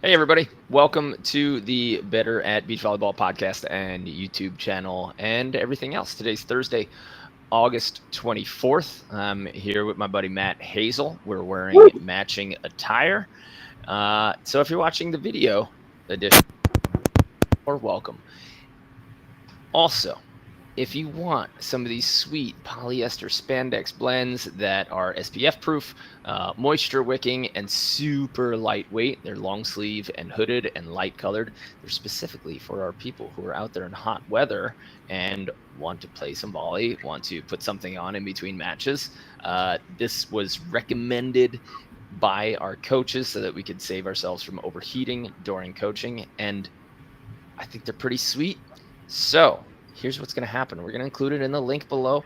Hey, everybody. Welcome to the Better at Beach Volleyball podcast and YouTube channel and everything else. Today's Thursday, August 24th. I'm here with my buddy Matt Hazel. We're wearing matching attire. So if you're watching the video edition, or welcome. Also, if you want some of these sweet polyester spandex blends that are SPF proof, moisture wicking, and super lightweight, they're long sleeve and hooded and light colored. They're specifically for our people who are out there in hot weather and want to play some volley, want to put something on in between matches. This was recommended by our coaches so that we could save ourselves from overheating during coaching, and I think they're pretty sweet. So here's what's going to happen. We're going to include it in the link below,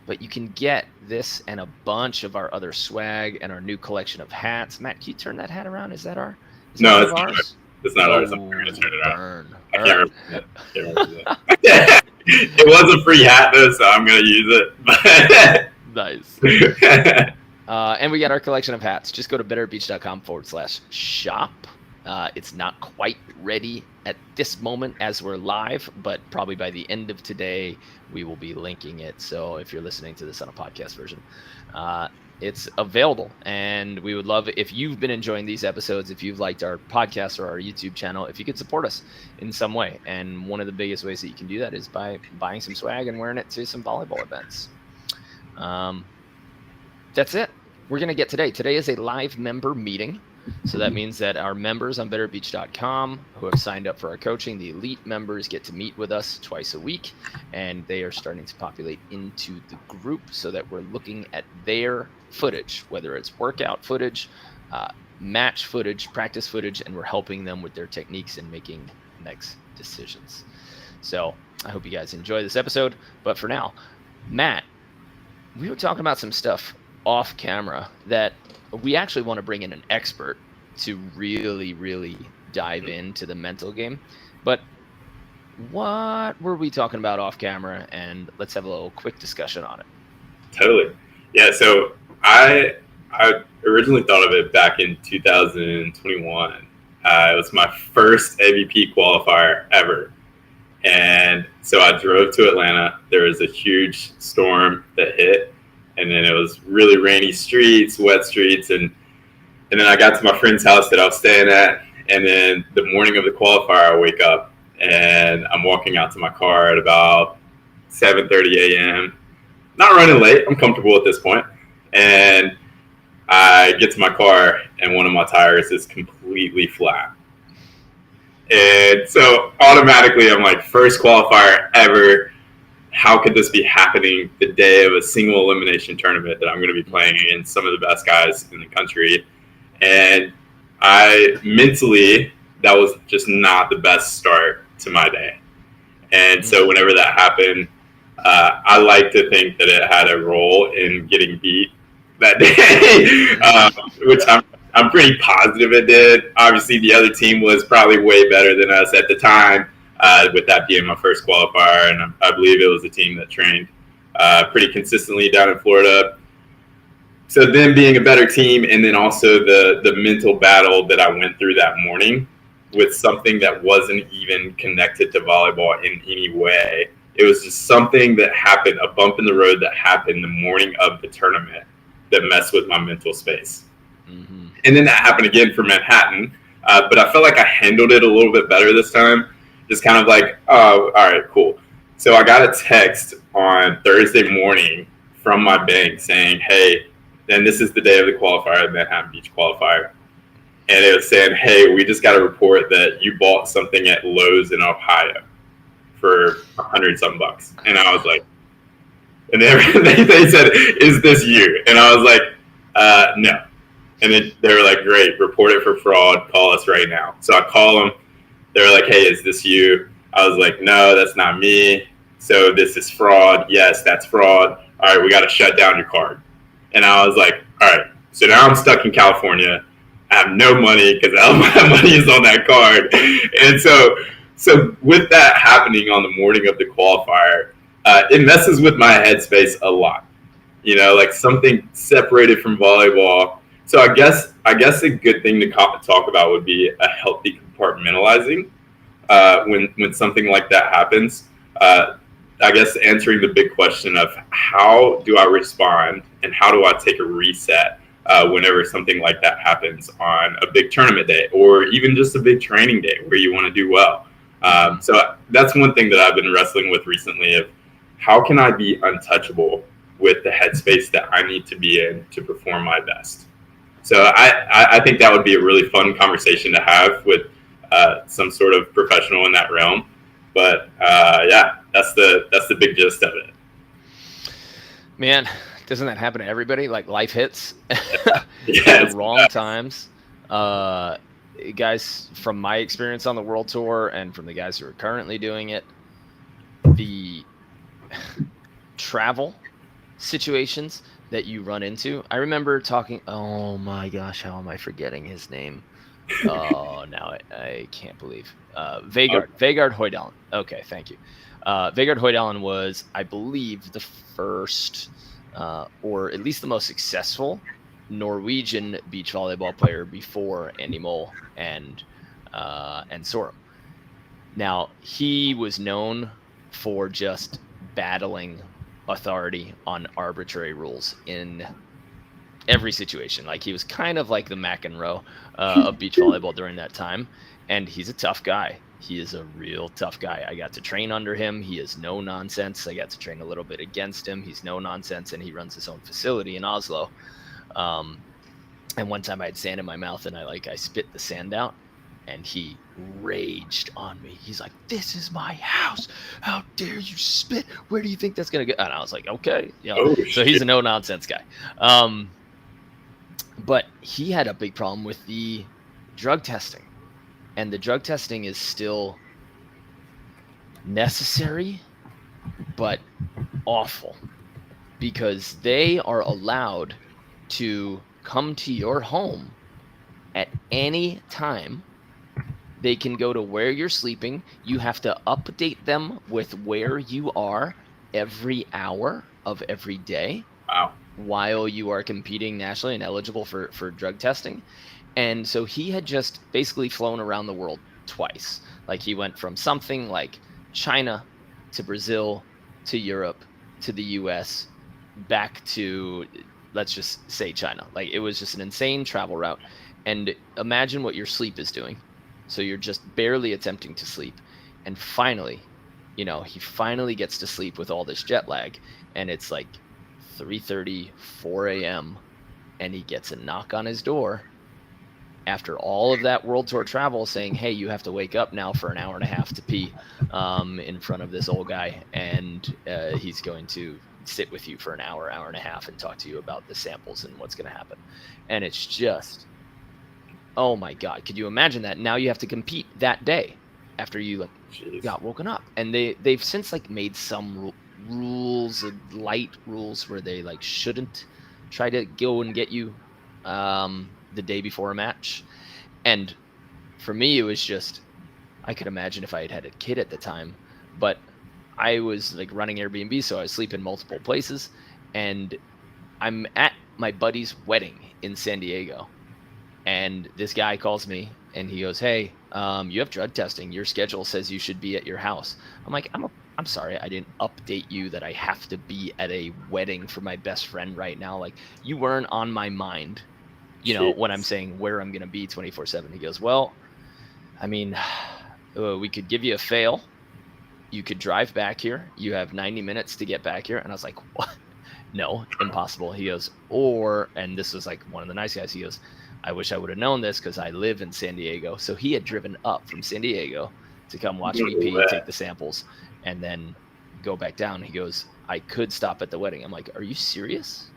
but you can get this and a bunch of our other swag and our new collection of hats. Matt, can you turn that hat around? Is that our? No, it's not. It's not ours. I'm going to turn it around. I can't remember that. It was a free hat though, so I'm going to use it. Nice. And we got our collection of hats. Just go to betterbeach.com/shop. It's not quite ready at this moment as we're live, but probably by the end of today, we will be linking it. So if you're listening to this on a podcast version, it's available. And we would love if you've been enjoying these episodes, if you've liked our podcast or our YouTube channel, if you could support us in some way. And one of the biggest ways that you can do that is by buying some swag and wearing it to some volleyball events. That's it. We're going to get today. Today is a live member meeting. So that means that our members on betterbeach.com who have signed up for our coaching, the elite members, get to meet with us twice a week, and they are starting to populate into the group so that we're looking at their footage, whether it's workout footage, match footage, practice footage, and we're helping them with their techniques and making next decisions. So I hope you guys enjoy this episode. But for now, Matt, we were talking about some stuff off camera that we actually want to bring in an expert to really dive into the mental game. But what were we talking about off camera? And let's have a little quick discussion on it. Totally. Yeah, so I originally thought of it back in 2021. It was my first AVP qualifier ever. And so I drove to Atlanta. There was a huge storm that hit. And then it was really rainy streets, wet streets. And then I got to my friend's house that I was staying at. And then the morning of the qualifier, I wake up and I'm walking out to my car at about 7:30 a.m. Not running late. I'm comfortable at this point. And I get to my car and one of my tires is completely flat. And so automatically I'm like, first qualifier ever. How could this be happening the day of a single elimination tournament that I'm going to be playing against some of the best guys in the country? And that was just not the best start to my day. And so whenever that happened, I like to think that it had a role in getting beat that day, which I'm pretty positive it did. Obviously, the other team was probably way better than us at the time. With that being my first qualifier, and I believe it was a team that trained pretty consistently down in Florida. So them being a better team, and then also the mental battle that I went through that morning with something that wasn't even connected to volleyball in any way. It was just something that happened, a bump in the road that happened the morning of the tournament that messed with my mental space. Mm-hmm. And then that happened again for Manhattan, but I felt like I handled it a little bit better this time. Just kind of like, oh, all right, cool. So I got a text on Thursday morning from my bank saying, hey, then this is the day of the qualifier, the Manhattan Beach qualifier. And it was saying, hey, we just got a report that you bought something at Lowe's in Ohio for $100-something bucks. And I was like, and they said, is this you? And I was like, no. And then they were like, great, report it for fraud. Call us right now. So I call them. They were like, hey, is this you? I was like, no, that's not me. So this is fraud. Yes, that's fraud. All right, we got to shut down your card. And I was like, all right. So now I'm stuck in California. I have no money because all my money is on that card. And so with that happening on the morning of the qualifier, it messes with my headspace a lot. You know, like something separated from volleyball So I guess a good thing to talk about would be a healthy compartmentalizing when something like that happens. Uh, I guess answering the big question of how do I respond and how do I take a reset whenever something like that happens on a big tournament day or even just a big training day where you want to do well. So that's one thing that I've been wrestling with recently of how can I be untouchable with the headspace that I need to be in to perform my best. So I think that would be a really fun conversation to have with some sort of professional in that realm. But yeah, that's the big gist of it. Man, doesn't that happen to everybody? Like life hits Yeah, at the it's wrong times. Uh, Guys, from my experience on the world tour and from the guys who are currently doing it, the travel situations that you run into. I remember talking. Oh my gosh, how am I forgetting his name? Oh, now I can't believe. Vegard Hoydalen. Okay, thank you. Vegard Hoydalen was, I believe, the first, or at least the most successful Norwegian beach volleyball player before Andy Mole and Sorum. Now he was known for just battling authority on arbitrary rules in every situation. Like he was kind of like the McEnroe of beach volleyball during that time, and he's a tough guy. He is a real tough guy. I got to train under him. He is no nonsense. I got to train a little bit against him. He's no nonsense, and he runs his own facility in Oslo. Um, and one time I had sand in my mouth, and I spit the sand out, and he raged on me. He's like, "This is my house. How dare you spit? Where do you think that's gonna go?" And I was like, "Okay, you know." Oh So he's shit! a no nonsense guy. But he had a big problem with the drug testing, and the drug testing is still necessary, but awful because they are allowed to come to your home at any time. They can go to where you're sleeping. You have to update them with where you are every hour of every day Wow. while you are competing nationally and eligible for drug testing. And so he had just basically flown around the world twice. Like he went from something like China to Brazil to Europe to the US back to, let's just say, China. Like it was just an insane travel route. And imagine what your sleep is doing. So you're just barely attempting to sleep. And finally, he finally gets to sleep with all this jet lag. And it's like 3:30, 4 a.m. And he gets a knock on his door after all of that world tour travel saying, "Hey, you have to wake up now for an hour and a half to pee in front of this old guy. And he's going to sit with you for an hour, hour and a half and talk to you about the samples and what's going to happen." And it's just, oh my God, could you imagine that? Now you have to compete that day after you Jeez. got woken up. And they've since made some rules, light rules, where they shouldn't try to go and get you the day before a match. And for me, it was just, I could imagine if I had a kid at the time, but I was running Airbnb, so I was sleeping multiple places, and I'm at my buddy's wedding in San Diego, and this guy calls me and he goes, "Hey, you have drug testing. Your schedule says you should be at your house." I'm like, I'm sorry, I didn't update you that I have to be at a wedding for my best friend right now. Like, you weren't on my mind, when I'm Jeez. saying where I'm going to be 24/7. He goes, "Well, I mean, we could give you a fail. You could drive back here. You have 90 minutes to get back here." And I was like, "What? No, impossible." He goes, and this was one of the nice guys. He goes, "I wish I would have known this because I live in San Diego." So he had driven up from San Diego to come watch me pee, take the samples, and then go back down. He goes, "I could stop at the wedding." I'm like, "Are you serious?"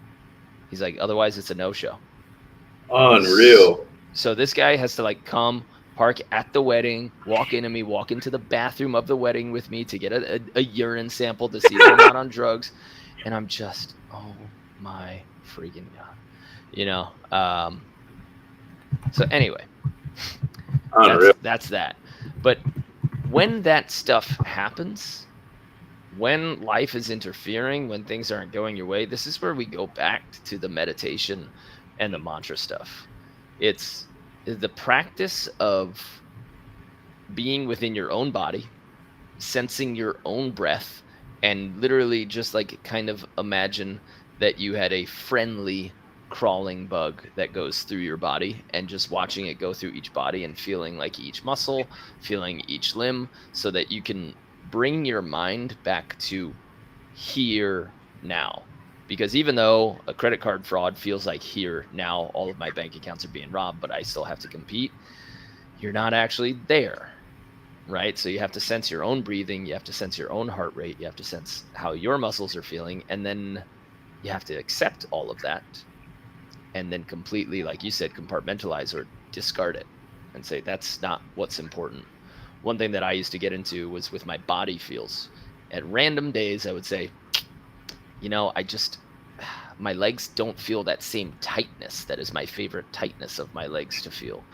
He's like, "Otherwise it's a no-show." Unreal. So this guy has to come, park at the wedding, walk into the bathroom of the wedding with me to get a urine sample to see that I'm not on drugs. And I'm just, oh my freaking God, So anyway, Unreal. that's that. But when that stuff happens, when life is interfering, when things aren't going your way, this is where we go back to the meditation and the mantra stuff. It's the practice of being within your own body, sensing your own breath, and literally just like kind of imagine that you had a friendly crawling bug that goes through your body, and just watching it go through each body and feeling like each muscle, feeling each limb, so that you can bring your mind back to here now. Because even though a credit card fraud feels like here now, all of my bank accounts are being robbed, but I still have to compete, you're not actually there, right? So you have to sense your own breathing, you have to sense your own heart rate, you have to sense how your muscles are feeling, and then you have to accept all of that, and then completely, like you said, compartmentalize or discard it and say, that's not what's important. One thing that I used to get into was with my body feels. At random days, I would say, my legs don't feel that same tightness. That is my favorite tightness of my legs to feel.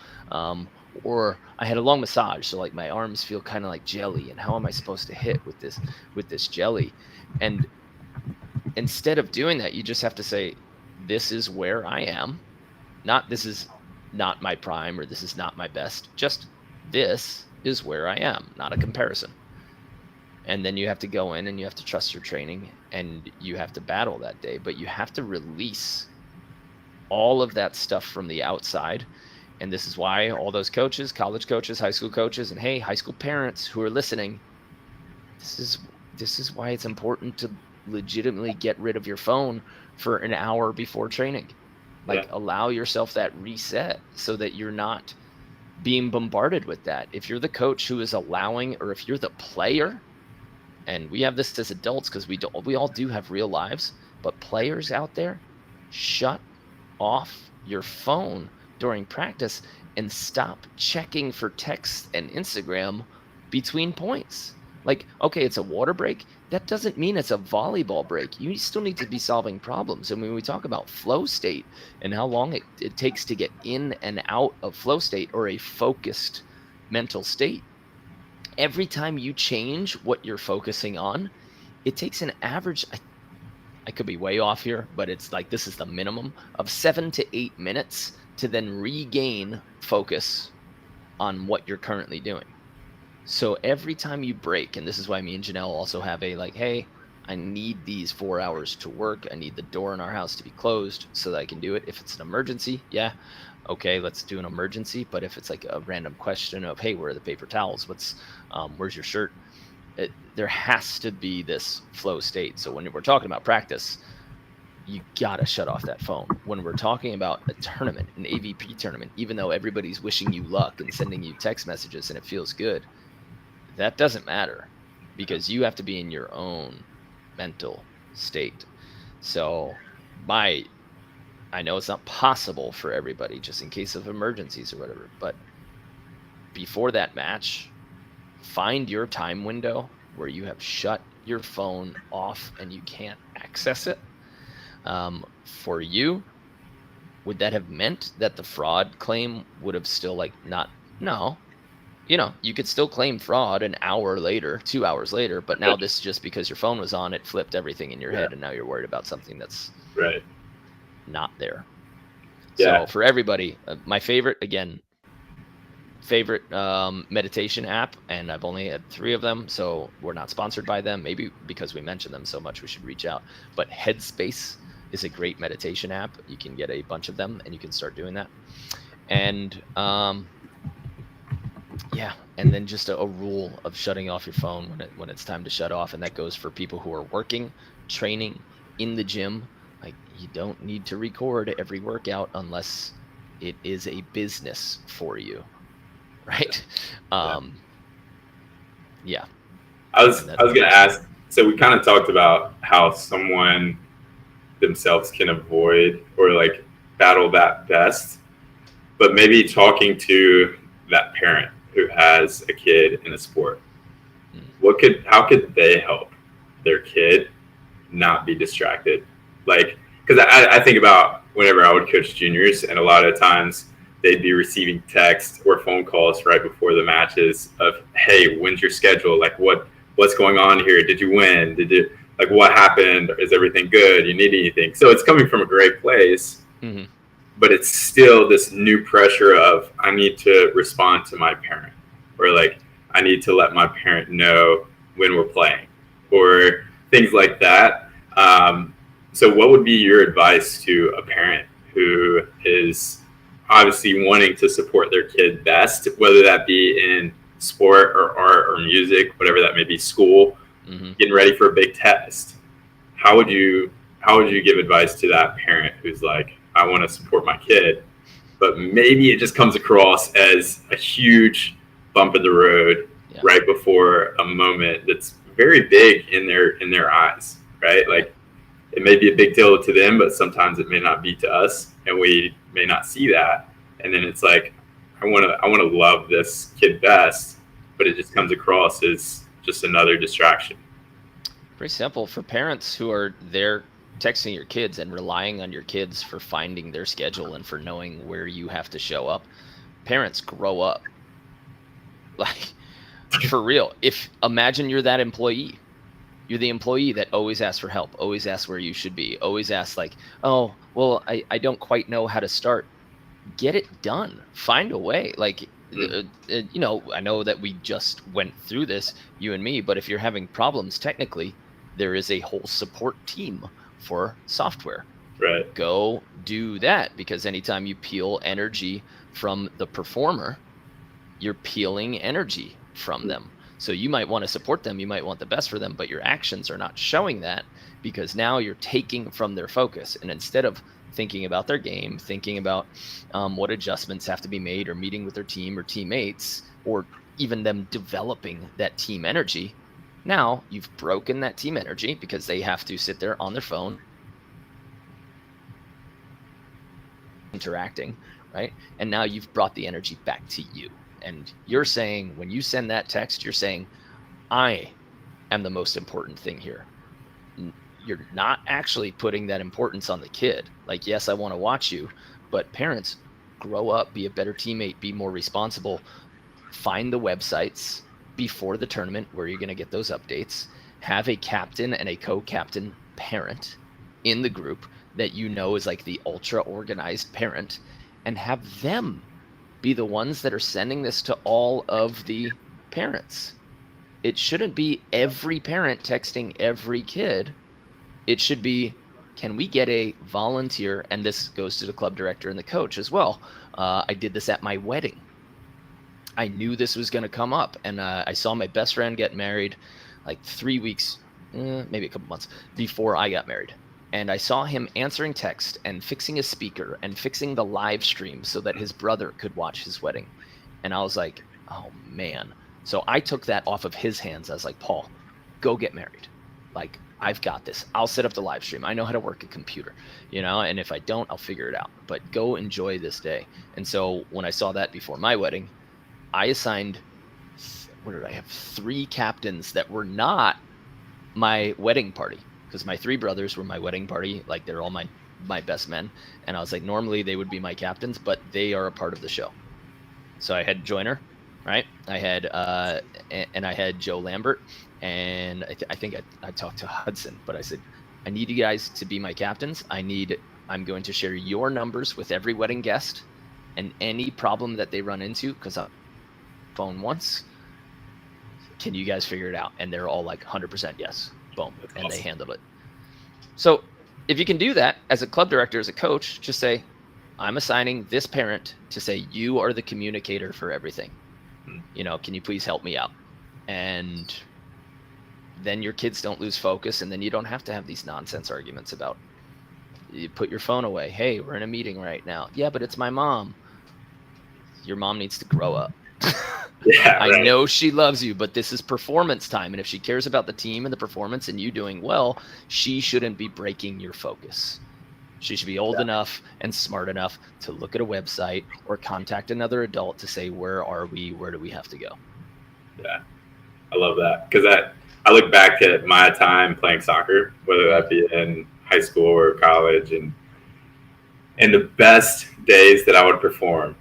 Or I had a long massage, so like my arms feel kind of like jelly, and how am I supposed to hit with this jelly? And instead of doing that, you just have to say, this is where I am. Not this is not my prime, or this is not my best. Just this is where I am, not a comparison. And then you have to go in and you have to trust your training, and you have to battle that day, but you have to release all of that stuff from the outside. And this is why all those coaches, college coaches, high school coaches, and hey, high school parents who are listening, this is why it's important to legitimately get rid of your phone for an hour before training. Like, allow yourself that reset so that you're not being bombarded with that. If you're the coach who is allowing, or if you're the player, and we have this as adults because we all do have real lives, but players out there, shut off your phone during practice and stop checking for texts and Instagram between points. Like, okay, it's a water break. That doesn't mean it's a volleyball break. You still need to be solving problems. And when we talk about flow state and how long it takes to get in and out of flow state, or a focused mental state, every time you change what you're focusing on, it takes an average, I could be way off here, but it's like, this is the minimum of 7 to 8 minutes to then regain focus on what you're currently doing. So every time you break, and this is why me and Janelle also have a like, hey, I need these 4 hours to work. I need the door in our house to be closed so that I can do it. If it's an emergency, yeah, okay, let's do an emergency. But if it's like a random question of, hey, where are the paper towels? Where's your shirt? There has to be this flow state. So when we're talking about practice, you gotta shut off that phone. When we're talking about a tournament, an AVP tournament, even though everybody's wishing you luck and sending you text messages and it feels good, that doesn't matter, because you have to be in your own mental state. So I know it's not possible for everybody, just in case of emergencies or whatever, but before that match, find your time window where you have shut your phone off and you can't access it. For you, would that have meant that the fraud claim would have still no, you could still claim fraud an hour later, 2 hours later, but now this, just because your phone was on, it flipped everything in your head, and now you're worried about something that's not there. So for everybody, my favorite meditation app, and I've only had 3 of them, so we're not sponsored by them. Maybe because we mention them so much, we should reach out. But Headspace is a great meditation app. You can get a bunch of them, and you can start doing that. And and then just a rule of shutting off your phone when it's time to shut off, and that goes for people who are working, training, in the gym. Like, you don't need to record every workout unless it is a business for you, right? I was gonna ask. So we kind of talked about how someone themselves can avoid or like battle that best, but maybe talking to that parent who has a kid in a sport, how could they help their kid not be distracted? Like, because I think about whenever I would coach juniors, and a lot of times they'd be receiving texts or phone calls right before the matches of, hey, when's your schedule? Like, what's going on here? Did you win? What happened? Is everything good? You need anything? So it's coming from a great place. Mm-hmm. but it's still this new pressure of I need to respond to my parent, or like I need to let my parent know when we're playing, or things like that. So what would be your advice to a parent who is obviously wanting to support their kid best, whether that be in sport or art or music, whatever that may be, school, getting ready for a big test? How would you give advice to that parent who's like, I want to support my kid, but maybe it just comes across as a huge bump in the road right before a moment that's very big in their eyes, right? Like it may be a big deal to them, but sometimes it may not be to us, and we may not see that. And then it's like, I want to love this kid best, but it just comes across as just another distraction. Pretty simple for parents who are there texting your kids and relying on your kids for finding their schedule and for knowing where you have to show up. Parents, grow up. Like, for real. Imagine you're that employee. You're the employee that always asks for help, always asks where you should be, always asks like, oh, well, I don't quite know how to start. Get it done. Find a way. Like, I know that we just went through this, you and me, but if you're having problems, technically, there is a whole support team for software. Right. Go do that, because anytime you peel energy from the performer, you're peeling energy from them. So you might want to support them, you might want the best for them, but your actions are not showing that, because now you're taking from their focus. And instead of thinking about their game, thinking about what adjustments have to be made, or meeting with their team or teammates, or even them developing that team energy, now you've broken that team energy because they have to sit there on their phone interacting, right? And now you've brought the energy back to you. And you're saying, when you send that text, you're saying, I am the most important thing here. You're not actually putting that importance on the kid. Like, yes, I want to watch you, but parents, grow up, be a better teammate, be more responsible, find the websites before the tournament where you're going to get those updates, have a captain and a co-captain parent in the group that you know is like the ultra organized parent, and have them be the ones that are sending this to all of the parents. It shouldn't be every parent texting every kid. It should be, can we get a volunteer? And this goes to the club director and the coach as well. I did this at my wedding. I knew this was going to come up, and I saw my best friend get married like 3 weeks, maybe a couple months before I got married. And I saw him answering text and fixing a speaker and fixing the live stream so that his brother could watch his wedding. And I was like, oh man. So I took that off of his hands. I was like, Paul, go get married. Like, I've got this. I'll set up the live stream. I know how to work a computer, and if I don't, I'll figure it out. But go enjoy this day. And so when I saw that before my wedding, I assigned, 3 captains that were not my wedding party, because my 3 brothers were my wedding party. Like, they're all my best men. And I was like, normally they would be my captains, but they are a part of the show. So I had Joyner, right? I had Joe Lambert, and I think I talked to Hudson, but I said, I need you guys to be my captains. I'm going to share your numbers with every wedding guest, and any problem that they run into, because I phone once, can you guys figure it out? And they're all like 100% yes. Boom. That's and awesome. They handled it. So if you can do that as a club director, as a coach, just say, I'm assigning this parent to say, you are the communicator for everything. Can you please help me out? And then your kids don't lose focus, and then you don't have to have these nonsense arguments about, you put your phone away. Hey, we're in a meeting right now. Yeah, but it's my mom. Your mom needs to grow up. Yeah, right. I know she loves you, but this is performance time. And if she cares about the team and the performance and you doing well, she shouldn't be breaking your focus. She should be old enough and smart enough to look at a website or contact another adult to say, where are we? Where do we have to go? Yeah, I love that, because I look back at my time playing soccer, whether that be in high school or college, and the best days that I would perform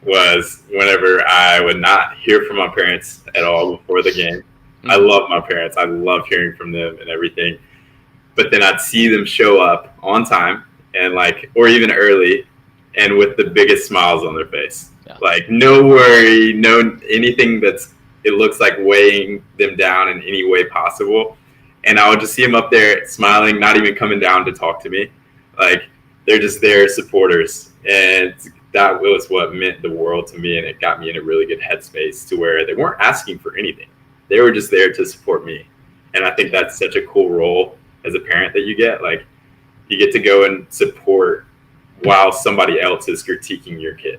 was whenever I would not hear from my parents at all before the game. I love my parents. I love hearing from them and everything. But then I'd see them show up on time and or even early, and with the biggest smiles on their face. Yeah. Like no worry, no anything it looks like weighing them down in any way possible. And I would just see them up there smiling, not even coming down to talk to me. Like they're just there supporters. And that was what meant the world to me. And it got me in a really good headspace to where they weren't asking for anything. They were just there to support me. And I think that's such a cool role as a parent that you get. Like you get to go and support while somebody else is critiquing your kid.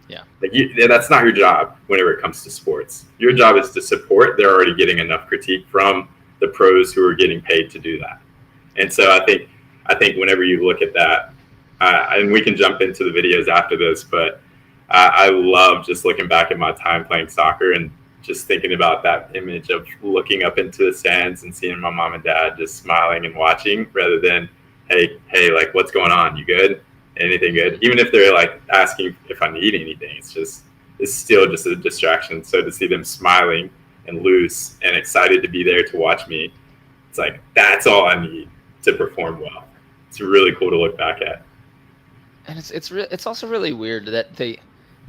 Yeah. Like that's not your job whenever it comes to sports. Your job is to support. They're already getting enough critique from the pros who are getting paid to do that. And so I think whenever you look at that, and we can jump into the videos after this, but I love just looking back at my time playing soccer and just thinking about that image of looking up into the stands and seeing my mom and dad just smiling and watching rather than, hey, like, what's going on? You good? Anything good? Even if they're like asking if I need anything, it's still just a distraction. So to see them smiling and loose and excited to be there to watch me, it's like, that's all I need to perform well. It's really cool to look back at. And it's also really weird that they,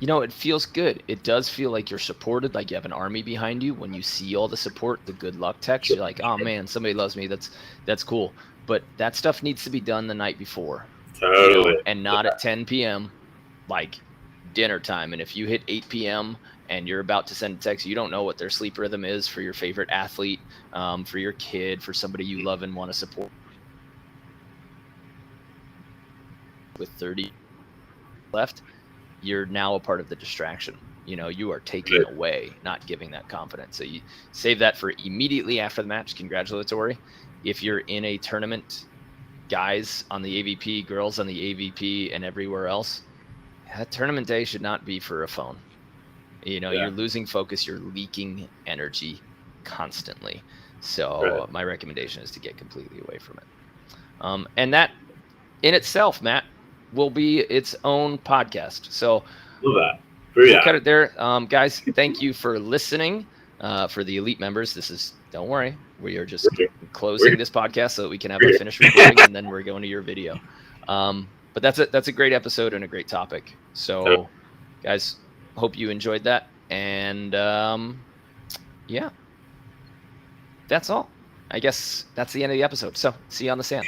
it feels good. It does feel like you're supported, like you have an army behind you. When you see all the support, the good luck text, you're like, oh man, somebody loves me. That's cool. But that stuff needs to be done the night before. Totally. And not at 10 p.m. like dinner time. And if you hit 8 p.m. and you're about to send a text, you don't know what their sleep rhythm is for your favorite athlete, for your kid, for somebody you love and want to support. With 30 left, you're now a part of the distraction. You are taking away, not giving that confidence. So you save that for immediately after the match. Congratulatory. If you're in a tournament, guys on the AVP, girls on the AVP, and everywhere else, that tournament day should not be for a phone. You're losing focus. You're leaking energy constantly. So my recommendation is to get completely away from it. And that in itself, Matt, will be its own podcast. So love that. We'll cut it there. Guys, thank you for listening. For the elite members, don't worry. We are just closing this podcast so that we can have a finished recording and then we're going to your video. But that's a great episode and a great topic. So guys, hope you enjoyed that. And yeah, that's all. I guess that's the end of the episode. So see you on the sand.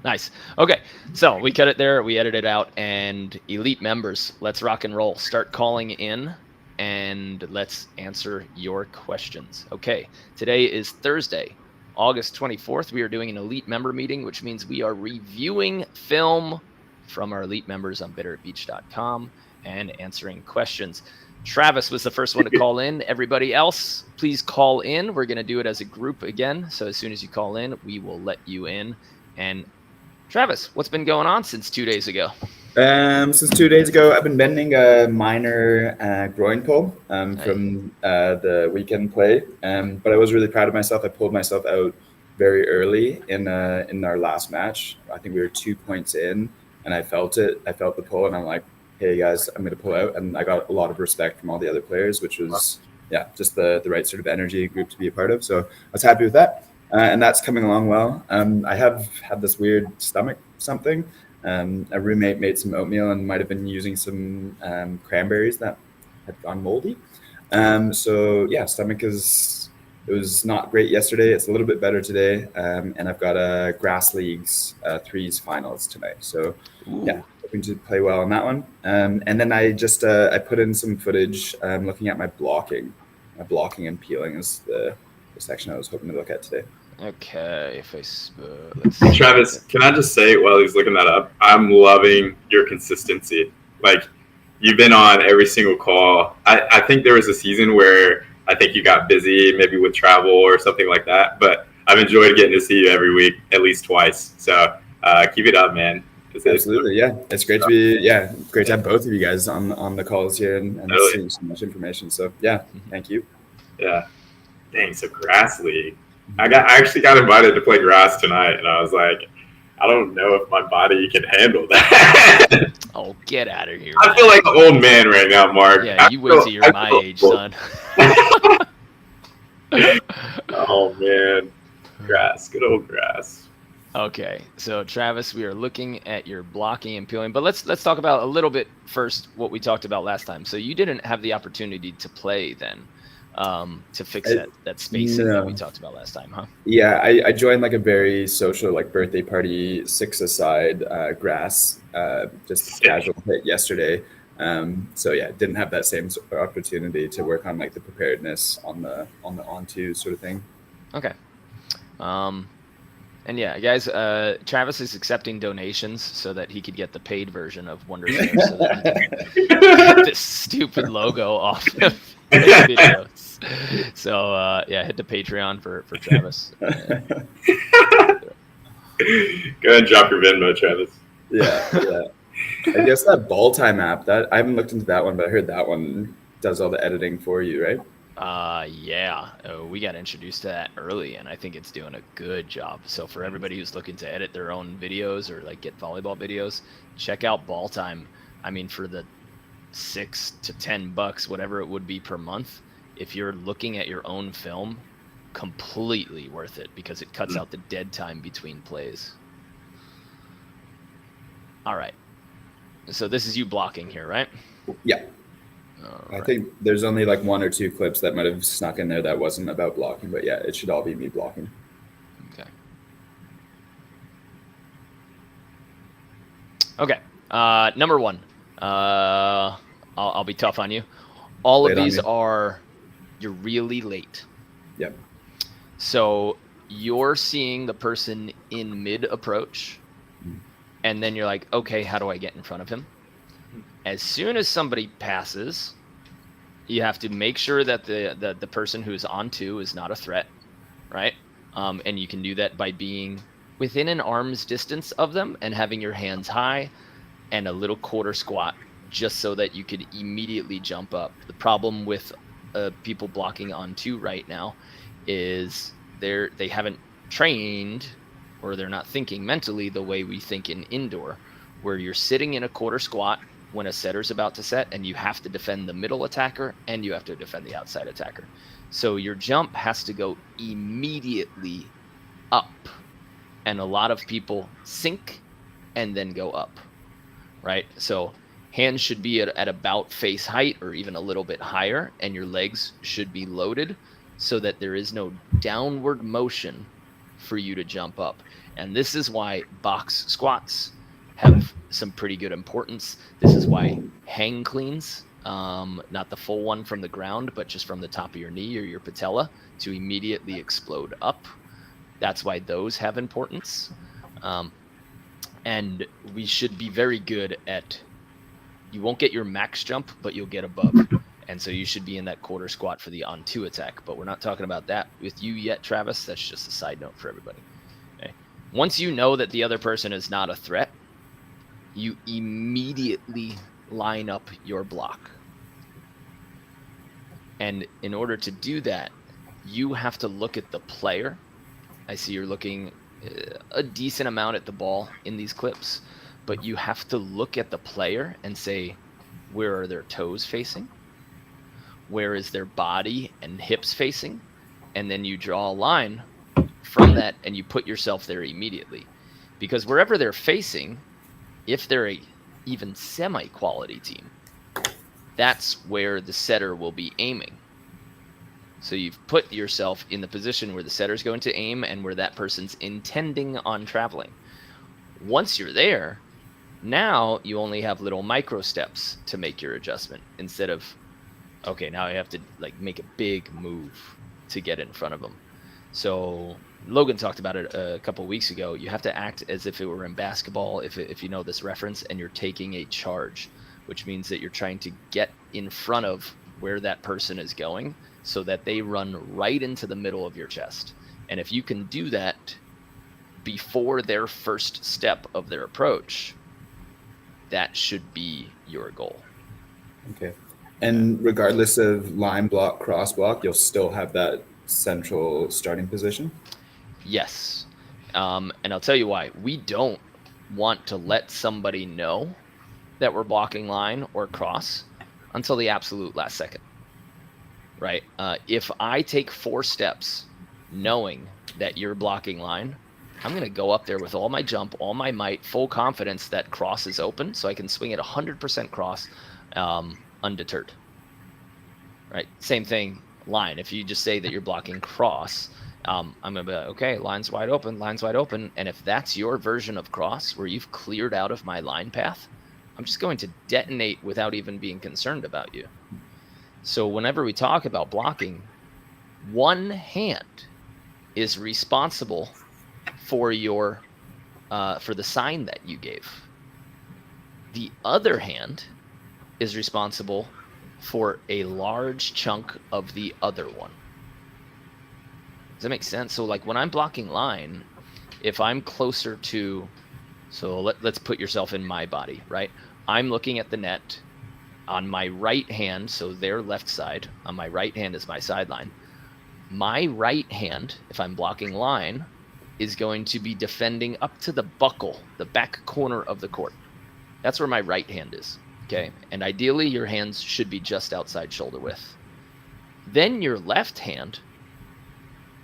Nice. Okay, so we cut it there. We edited it out. And elite members, let's rock and roll. Start calling in, and let's answer your questions. Okay, today is Thursday, August 24th. We are doing an elite member meeting, which means we are reviewing film from our elite members on betteratbeach.com and answering questions. Travis was the first one to call in. Everybody else, please call in. We're going to do it as a group again. So as soon as you call in, we will let you in. And Travis, what's been going on since 2 days ago? Since 2 days ago, I've been bending a minor groin pull from the weekend play. But I was really proud of myself. I pulled myself out very early in our last match. I think we were 2 points in, and I felt it. I felt the pull, and I'm like, hey, guys, I'm going to pull out. And I got a lot of respect from all the other players, which was, just the right sort of energy group to be a part of. So I was happy with that. And that's coming along well. I have had this weird stomach something. A roommate made some oatmeal and might have been using some cranberries that had gone moldy. Stomach it was not great yesterday. It's a little bit better today. And I've got a grass leagues threes finals tonight. So hoping to play well on that one. And then I just I put in some footage looking at my blocking. My blocking and peeling is the section I was hoping to look at today. Okay, Travis, can I just say while he's looking that up, I'm loving your consistency. Like, you've been on every single call. I think there was a season where I think you got busy, maybe with travel or something like that. But I've enjoyed getting to see you every week, at least twice. So keep it up, man. Absolutely, yeah. It's great great to have both of you guys on the calls here and totally. Seeing so much information. So thank you. Yeah. Dang, so grass league. I actually got invited to play grass tonight, and I was like, I don't know if my body can handle that. Oh, get out of here! I feel like an old man right now, Mark. Yeah, you wait till you're my age, son. Oh man, grass, good old grass. Okay, so Travis, we are looking at your blocking and peeling, but let's talk about a little bit first what we talked about last time. So you didn't have the opportunity to play then, to fix I, that spacing that we no. talked about last time, huh? Yeah, I joined like a very social like birthday party, six-a-side grass, just Sick. casual hit yesterday. So yeah, didn't have that same opportunity to work on like the preparedness on the on-two sort of thing. Okay. Um, and yeah, guys, Travis is accepting donations so that he could get the paid version of Wonder Center, so that he can get this stupid logo off of his videos. So yeah, hit the Patreon for Travis. Go ahead and drop your Venmo, Travis. Yeah. I guess that Ball Time app, that I haven't looked into that one, but I heard that one does all the editing for you, right? Yeah, we got introduced to that early, and I think it's doing a good job. So for everybody who's looking to edit their own videos or like get volleyball videos, check out Ball Time. I mean, for the $6 to $10, whatever it would be per month, if you're looking at your own film, completely worth it because it cuts out the dead time between plays. All right. So this is you blocking here, right? Yeah. All I right. think there's only like one or two clips that might have snuck in there that wasn't about blocking, but yeah, it should all be me blocking. Okay. Okay. Number one. I'll be tough on you. All Lay of it on these me. are you're really late. Yep. So you're seeing the person in mid approach, and then you're like, okay, how do I get in front of him? As soon as somebody passes, you have to make sure that the person who's on two is not a threat, right? And you can do that by being within an arm's distance of them and having your hands high and a little quarter squat, just so that you could immediately jump up. The problem with people blocking on two right now is they haven't trained, or they're not thinking mentally the way we think in indoor, where you're sitting in a quarter squat when a setter's about to set, and you have to defend the middle attacker and you have to defend the outside attacker. So your jump has to go immediately up, and a lot of people sink and then go up, right? So hands should be at about face height or even a little bit higher, and your legs should be loaded so that there is no downward motion for you to jump up. And this is why box squats have some pretty good importance. This is why hang cleans, not the full one from the ground, but just from the top of your knee or your patella to immediately explode up. That's why those have importance. And we should be very good at, you won't get your max jump, but you'll get above. And so you should be in that quarter squat for the on-two attack. But we're not talking about that with you yet, Travis. That's just a side note for everybody. Okay. Once you know that the other person is not a threat, you immediately line up your block. And in order to do that, you have to look at the player. I see you're looking a decent amount at the ball in these clips, but you have to look at the player and say, where are their toes facing? Where is their body and hips facing? And then you draw a line from that and you put yourself there immediately. Because wherever they're facing, if they're a even semi-quality team, that's where the setter will be aiming. So you've put yourself in the position where the setter's going to aim and where that person's intending on traveling. Once you're there, now you only have little micro steps to make your adjustment instead of, okay, now I have to like make a big move to get in front of them. So Logan talked about it a couple weeks ago. You have to act as if it were in basketball, if you know this reference, and you're taking a charge, which means that you're trying to get in front of where that person is going so that they run right into the middle of your chest. And if you can do that before their first step of their approach, that should be your goal. Okay. And regardless of line block, cross block, you'll still have that central starting position? Yes. And I'll tell you why. We don't want to let somebody know that we're blocking line or cross until the absolute last second, right? If I take 4 steps knowing that you're blocking line, I'm going to go up there with all my jump, all my might, full confidence that cross is open, so I can swing it 100% cross, undeterred. Right? Same thing, line. If you just say that you're blocking cross, I'm going to be like, okay, line's wide open, line's wide open. And if that's your version of cross, where you've cleared out of my line path, I'm just going to detonate without even being concerned about you. So whenever we talk about blocking, one hand is responsible for your for the sign that you gave. The other hand is responsible for a large chunk of the other one. Does that make sense? So like when I'm blocking line, if I'm closer to, so let's put yourself in my body, right? I'm looking at the net on my right hand, so their left side, on my right hand is my sideline. My right hand, if I'm blocking line, is going to be defending up to the buckle, the back corner of the court. That's where my right hand is, okay? And ideally, your hands should be just outside shoulder width. Then your left hand,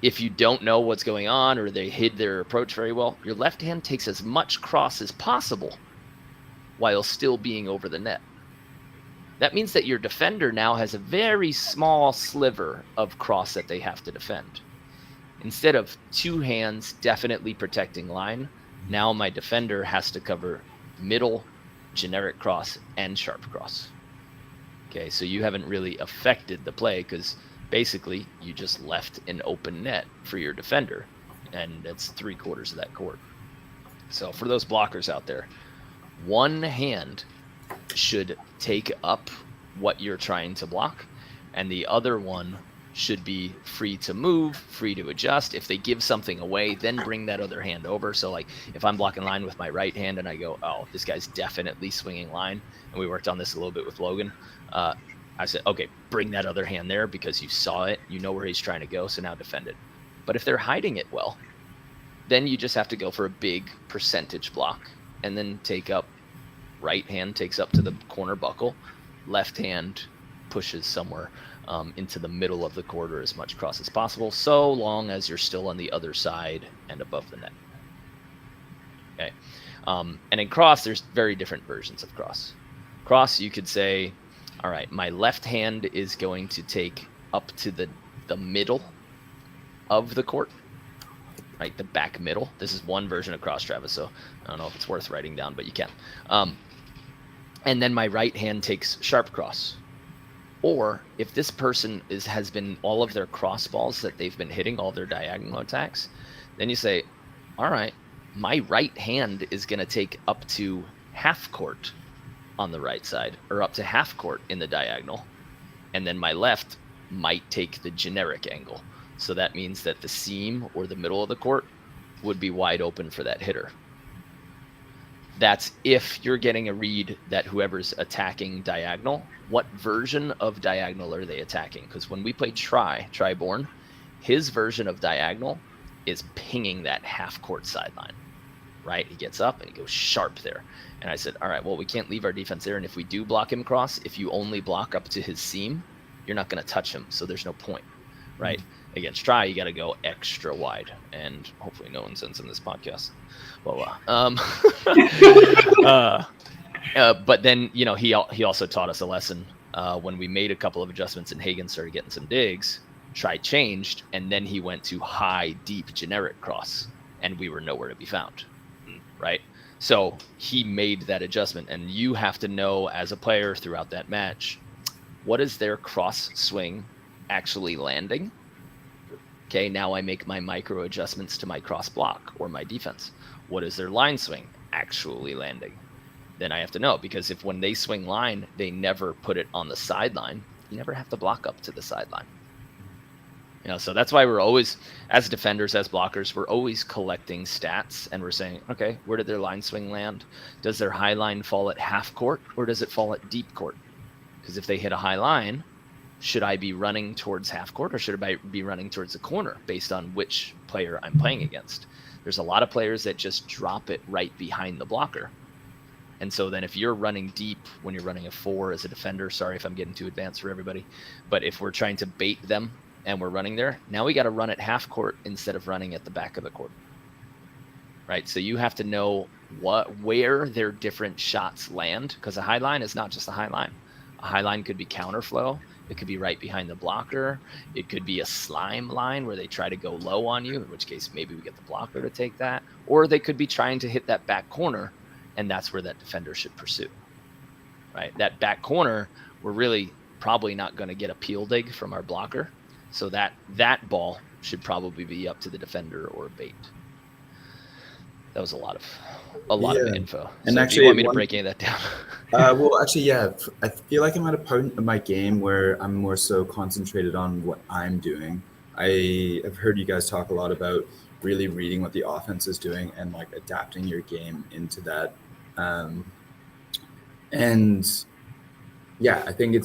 if you don't know what's going on or they hid their approach very well, your left hand takes as much cross as possible while still being over the net. That means that your defender now has a very small sliver of cross that they have to defend. Instead of two hands definitely protecting line, now my defender has to cover middle, generic cross, and sharp cross. Okay, so you haven't really affected the play because basically you just left an open net for your defender, and that's 3/4 of that court. So for those blockers out there, one hand should take up what you're trying to block, and the other one should be free to move, free to adjust. If they give something away, then bring that other hand over. So like if I'm blocking line with my right hand and I go, oh, this guy's definitely swinging line, and we worked on this a little bit with Logan, I said, okay, bring that other hand there because you saw it, you know where he's trying to go, so now defend it. But if they're hiding it well, then you just have to go for a big percentage block and then take up. Right hand takes up to the corner buckle, left hand pushes somewhere into the middle of the court or as much cross as possible, so long as you're still on the other side and above the net. Okay, and in cross, there's very different versions of cross. Cross, you could say, all right, my left hand is going to take up to the middle of the court, right, the back middle. This is one version of cross, Travis, so I don't know if it's worth writing down, but you can. And then my right hand takes sharp cross. Or if this person has been all of their cross balls that they've been hitting, all their diagonal attacks, then you say, all right, my right hand is going to take up to half court on the right side, or up to half court in the diagonal. And then my left might take the generic angle. So that means that the seam or the middle of the court would be wide open for that hitter. That's if you're getting a read that whoever's attacking diagonal, what version of diagonal are they attacking? Because when we play Tri-Born, his version of diagonal is pinging that half court sideline, right? He gets up and he goes sharp there. And I said, all right, well, we can't leave our defense there. And if we do block him cross, if you only block up to his seam, you're not going to touch him. So there's no point, right? Against Tri, you got to go extra wide. And hopefully no one sends him this podcast. Well, but then, you know, he also taught us a lesson when we made a couple of adjustments and Hagen started getting some digs. Tri changed, and then he went to high, deep, generic cross, and we were nowhere to be found, right? So he made that adjustment, and you have to know as a player throughout that match, what is their cross swing actually landing? Okay, now I make my micro adjustments to my cross block or my defense. What is their line swing actually landing? Then I have to know, because if when they swing line, they never put it on the sideline, you never have to block up to the sideline. You know, so that's why we're always, as defenders, as blockers, we're always collecting stats, and we're saying, okay, where did their line swing land? Does their high line fall at half court, or does it fall at deep court? Because if they hit a high line, should I be running towards half court, or should I be running towards the corner based on which player I'm playing against? There's a lot of players that just drop it right behind the blocker. And so then if you're running deep when you're running a 4 as a defender, sorry if I'm getting too advanced for everybody, but if we're trying to bait them and we're running there, now we got to run at half court instead of running at the back of the court. right? So you have to know where their different shots land, because a high line is not just a high line. A high line could be counterflow. It could be right behind the blocker. It could be a slime line where they try to go low on you, in which case maybe we get the blocker to take that. Or they could be trying to hit that back corner, and that's where that defender should pursue, right? That back corner, we're really probably not going to get a peel dig from our blocker. So that ball should probably be up to the defender or a bait. That was a lot of info. And so actually, do you want me to break any of that down? Well, actually, yeah. I feel like I'm at a part of my game where I'm more so concentrated on what I'm doing. I have heard you guys talk a lot about really reading what the offense is doing and like adapting your game into that. And yeah, I think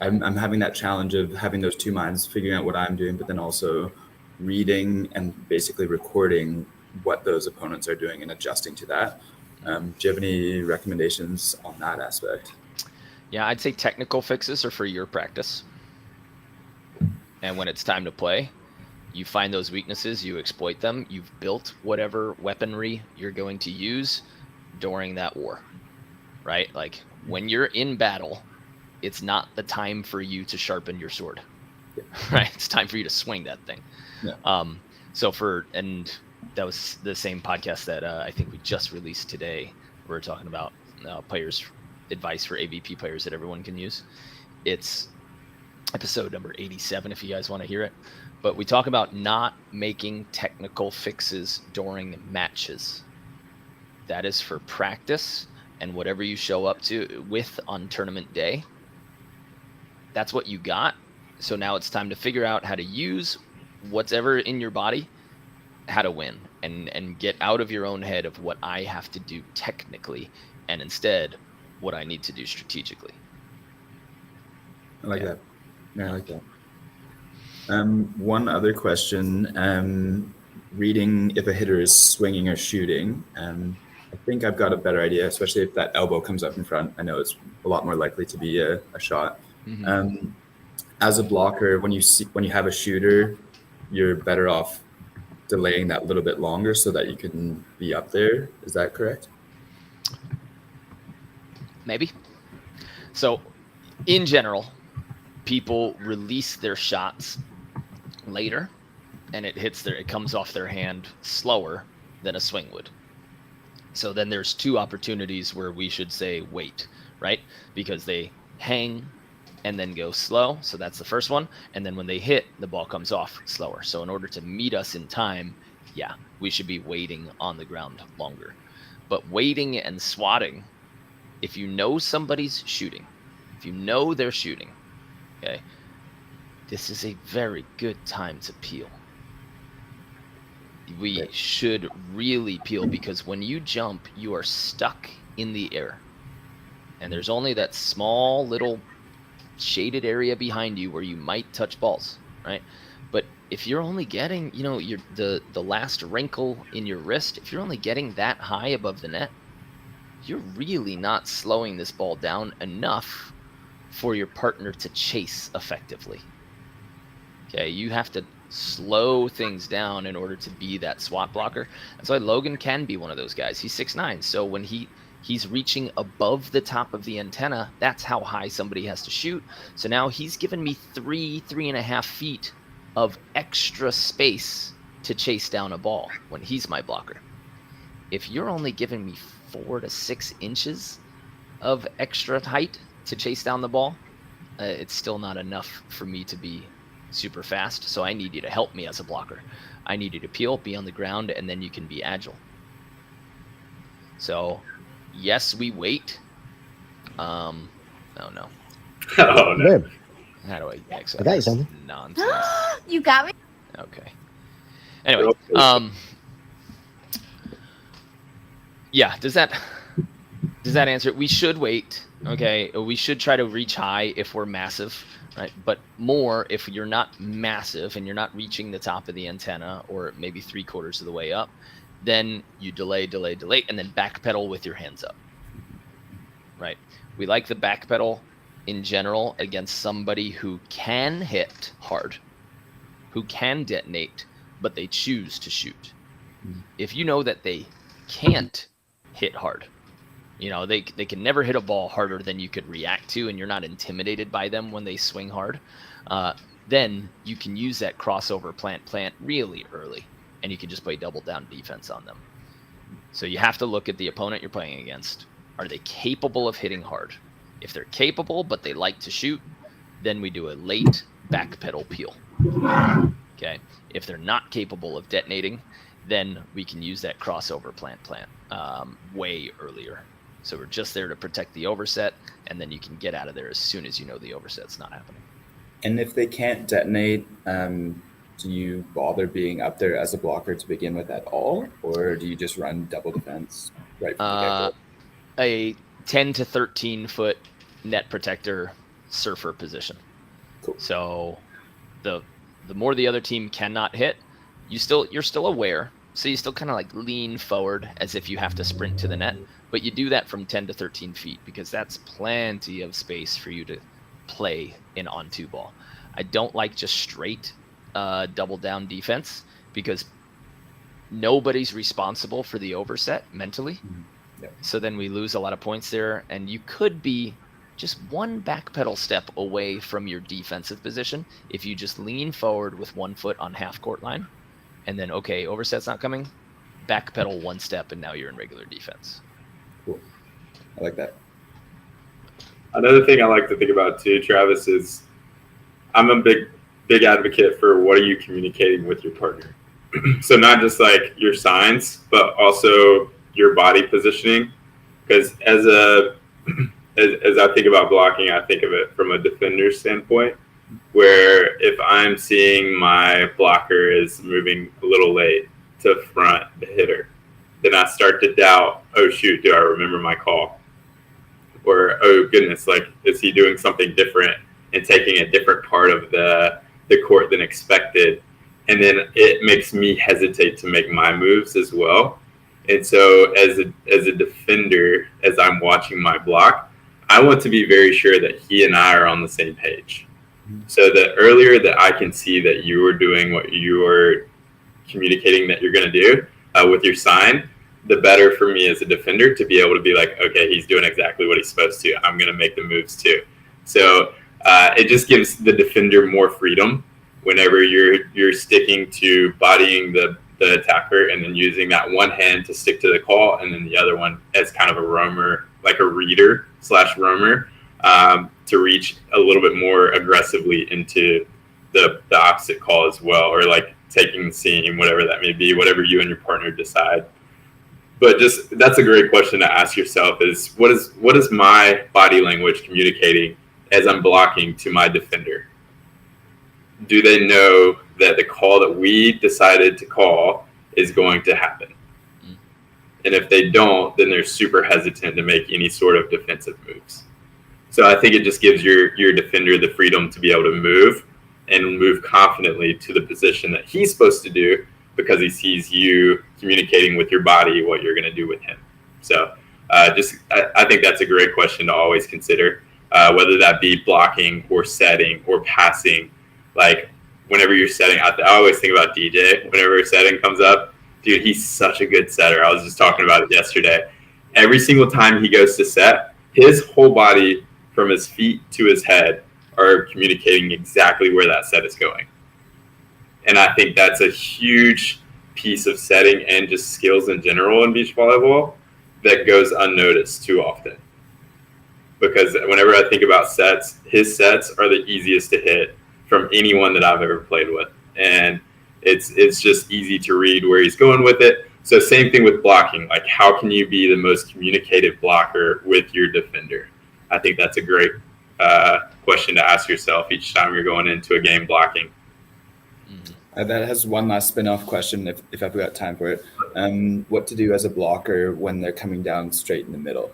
I'm having that challenge of having those two minds, figuring out what I'm doing, but then also reading and basically recording what those opponents are doing and adjusting to that. Do you have any recommendations on that aspect? Yeah, I'd say technical fixes are for your practice. And when it's time to play, you find those weaknesses, you exploit them, you've built whatever weaponry you're going to use during that war, right? Like when you're in battle, it's not the time for you to sharpen your sword, right? It's time for you to swing that thing. Yeah. And that was the same podcast that I think we just released today. We're talking about players' advice for AVP players that everyone can use. It's episode number 87 if you guys want to hear it. But we talk about not making technical fixes during matches. That is for practice and whatever you show up to with on tournament day. That's what you got. So now it's time to figure out how to use whatever in your body, how to win, and get out of your own head of what I have to do technically, and instead what I need to do strategically. I like that. Yeah, I like that. One other question. Reading if a hitter is swinging or shooting. I think I've got a better idea, especially if that elbow comes up in front. I know it's a lot more likely to be a shot. Mm-hmm. As a blocker, when you have a shooter, you're better off delaying that a little bit longer so that you can be up there. Is that correct? Maybe. So in general, people release their shots later and it comes off their hand slower than a swing would. So then there's two opportunities where we should say wait, right? Because they hang and then go slow. So that's the first one. And then when they hit, the ball comes off slower. So in order to meet us in time, yeah, we should be waiting on the ground longer. But waiting and swatting, if you know somebody's shooting, if you know they're shooting, okay, this is a very good time to peel. We should really peel because when you jump, you are stuck in the air. And there's only that small little shaded area behind you where you might touch balls, right? But if you're only getting, the last wrinkle in your wrist, if you're only getting that high above the net, you're really not slowing this ball down enough for your partner to chase effectively. Okay, you have to slow things down in order to be that swat blocker. That's why Logan can be one of those guys. He's 6'9", so when he's reaching above the top of the antenna, that's how high somebody has to shoot. So now he's given me 3.5 feet of extra space to chase down a ball when he's my blocker. If you're only giving me 4 to 6 inches of extra height to chase down the ball, it's still not enough for me to be super fast. So I need you to help me as a blocker. I need you to peel, be on the ground, and then you can be agile. So yes, we wait. Oh no. Oh no. How do I exit? I got you something. Nonsense. You got me? Okay. Anyway, yeah, does that answer it? We should wait. Okay. We should try to reach high if we're massive, right? But more if you're not massive and you're not reaching the top of the antenna or maybe 3/4 of the way up, then you delay, and then backpedal with your hands up, right? We like the backpedal in general against somebody who can hit hard, who can detonate, but they choose to shoot. If you know that they can't hit hard. They can never hit a ball harder than you could react to, and you're not intimidated by them when they swing hard. Then you can use that crossover plant really early, and you can just play double down defense on them. So you have to look at the opponent you're playing against. Are they capable of hitting hard? If they're capable, but they like to shoot, then we do a late backpedal peel. Okay. If they're not capable of detonating, then we can use that crossover plant way earlier. So we're just there to protect the overset, and then you can get out of there as soon as you know the overset's not happening. And if they can't detonate, do you bother being up there as a blocker to begin with at all, or do you just run double defense right from the get-go? A 10 to 13 foot net protector surfer position. Cool. So the more the other team cannot hit, you're still aware. So you still kind of like lean forward as if you have to sprint to the net, but you do that from 10 to 13 feet because that's plenty of space for you to play in on-two ball. I don't like just straight double down defense because nobody's responsible for the overset mentally. Mm-hmm. Yep. So then we lose a lot of points there, and you could be just one backpedal step away from your defensive position if you just lean forward with 1 foot on half court line, and then, okay, overset's not coming, backpedal 1 step, and now you're in regular defense. Cool. I like that. Another thing I like to think about too, Travis, is I'm a big advocate for what are you communicating with your partner. So not just like your signs, but also your body positioning. Because as I think about blocking, I think of it from a defender standpoint, where if I'm seeing my blocker is moving a little late to front the hitter, then I start to doubt, oh shoot, do I remember my call? Or, oh goodness, like, is he doing something different and taking a different part of the court than expected? And then it makes me hesitate to make my moves as well. And so as a defender, as I'm watching my block, I want to be very sure that he and I are on the same page. So the earlier that I can see that you are doing what you are communicating that you're going to do with your sign, the better for me as a defender to be able to be like, okay, he's doing exactly what he's supposed to. I'm going to make the moves too. So it just gives the defender more freedom whenever you're sticking to bodying the attacker and then using that one hand to stick to the call and then the other one as kind of a roamer, like a reader / roamer, to reach a little bit more aggressively into the opposite call as well, or like taking the seam, whatever that may be, whatever you and your partner decide. But just that's a great question to ask yourself is what is my body language communicating as I'm blocking to my defender? Do they know that the call that we decided to call is going to happen? And if they don't, then they're super hesitant to make any sort of defensive moves. So I think it just gives your defender the freedom to be able to move and move confidently to the position that he's supposed to do because he sees you communicating with your body what you're going to do with him. So I think that's a great question to always consider, whether that be blocking or setting or passing. Like whenever you're setting, I always think about DJ. Whenever a setting comes up, dude, he's such a good setter. I was just talking about it yesterday. Every single time he goes to set, his whole body from his feet to his head are communicating exactly where that set is going. And I think that's a huge piece of setting and just skills in general in beach volleyball that goes unnoticed too often. Because whenever I think about sets, his sets are the easiest to hit from anyone that I've ever played with. And it's just easy to read where he's going with it. So same thing with blocking. Like, how can you be the most communicative blocker with your defender? I think that's a great question to ask yourself each time you're going into a game blocking. That has one last spin-off question, if I've got time for it. What to do as a blocker when they're coming down straight in the middle?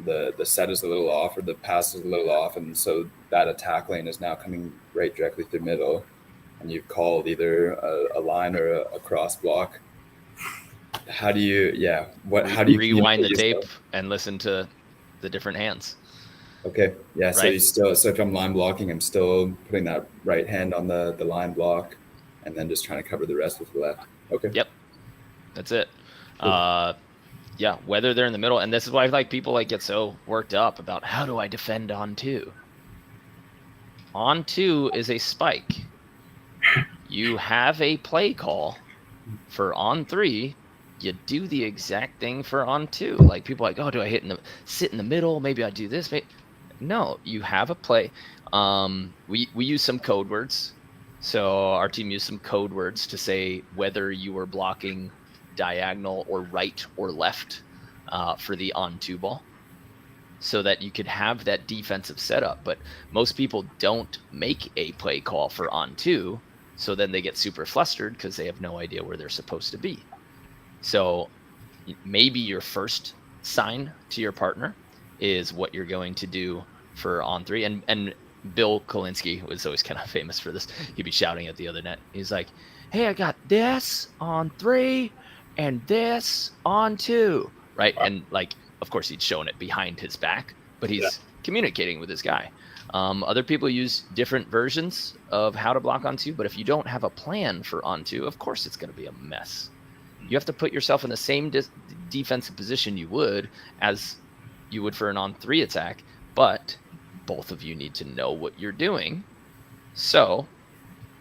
The set is a little off or the pass is a little off, and so that attack lane is now coming right directly through the middle, and you've called either a line or a cross block. How do you rewind the tape and listen to the different hands? Okay, yeah. Right. So if I'm line blocking, I'm still putting that right hand on the line block, and then just trying to cover the rest with the left. Okay. Yep, that's it. Cool. Yeah, whether they're in the middle, and this is why like people like get so worked up about how do I defend on 2. On 2 is a spike. You have a play call for on 3. You do the exact thing for on 2. Like people are like, oh, do I sit in the middle? Maybe I do this. No, you have a play. We use some code words. So our team used some code words to say whether you were blocking diagonal or right or left for the on 2 ball, so that you could have that defensive setup. But most people don't make a play call for on 2, so then they get super flustered because they have no idea where they're supposed to be. So maybe your first sign to your partner is what you're going to do for on 3. And Bill Kolinsky was always kind of famous for this. He'd be shouting at the other net. He's like, hey, I got this on 3 and this on 2, right? And like, of course, he'd shown it behind his back, but he's communicating with his guy. Other people use different versions of how to block on 2, but if you don't have a plan for on 2, of course it's going to be a mess. You have to put yourself in the same defensive position you would for an on 3 attack, but both of you need to know what you're doing. So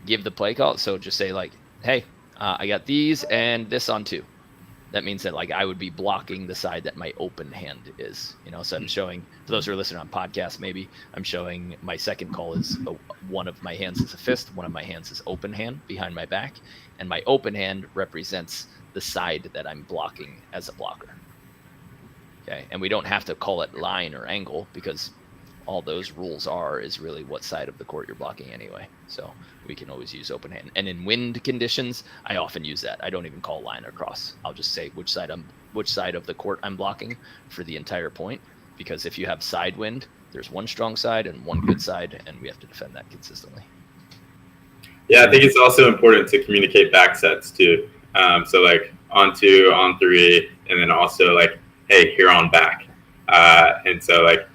give the play call. So just say like, hey, I got these and this on 2. That means that like I would be blocking the side that my open hand is, so I'm showing, for those who are listening on podcast, maybe I'm showing my second call is one of my hands is a fist, one of my hands is open hand behind my back, and my open hand represents the side that I'm blocking as a blocker. Okay, and we don't have to call it line or angle because all those rules is really what side of the court you're blocking anyway. So we can always use open hand. And in wind conditions, I often use that. I don't even call line or cross. I'll just say which side of the court I'm blocking for the entire point. Because if you have side wind, there's one strong side and one good side, and we have to defend that consistently. Yeah, I think it's also important to communicate back sets too. So like on 2, on 3, and then also like, hey, here on back. And so like,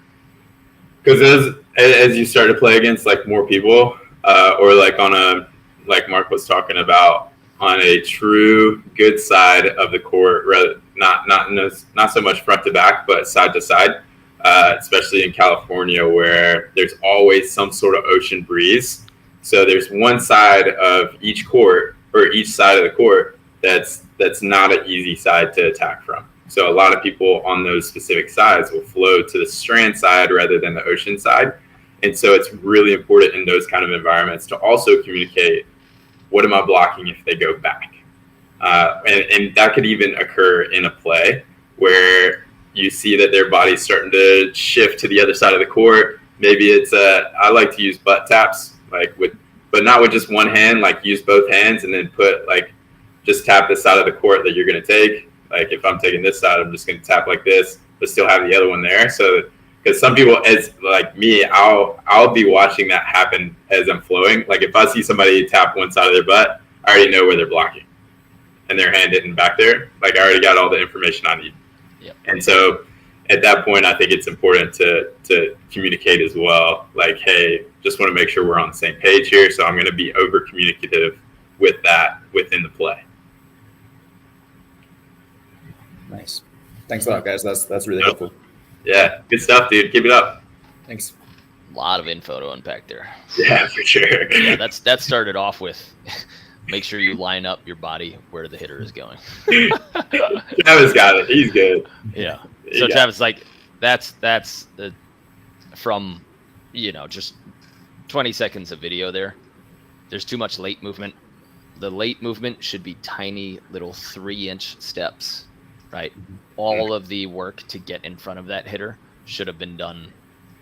because as you start to play against like more people, or like on a, like Mark was talking about, on a true good side of the court, rather not so much front to back, but side to side, especially in California where there's always some sort of ocean breeze. So there's one side of each court or each side of the court that's not an easy side to attack from. So a lot of people on those specific sides will flow to the strand side rather than the ocean side. And so it's really important in those kind of environments to also communicate, what am I blocking if they go back? And that could even occur in a play where you see that their body's starting to shift to the other side of the court. Maybe it's I like to use butt taps, but not with just one hand, like use both hands and then just tap the side of the court that you're going to take. Like if I'm taking this side, I'm just going to tap like this, but still have the other one there. So, because some people, as like me, I'll be watching that happen as I'm flowing. Like if I see somebody tap one side of their butt, I already know where they're blocking, and their hand isn't back there. Like I already got all the information I need. Yep. And so at that point, I think it's important to communicate as well. Like, hey, just want to make sure we're on the same page here. So I'm going to be over communicative with that within the play. Nice. Thanks a lot, guys. That's really helpful. Yeah, good stuff, dude. Keep it up. Thanks. A lot of info to unpack there. Yeah, for sure. Yeah, that started off with make sure you line up your body where the hitter is going. Travis got it. He's good. Yeah. So Travis, like that's the from just 20 seconds of video there. There's too much late movement. The late movement should be tiny little 3-inch steps. Right. All of the work to get in front of that hitter should have been done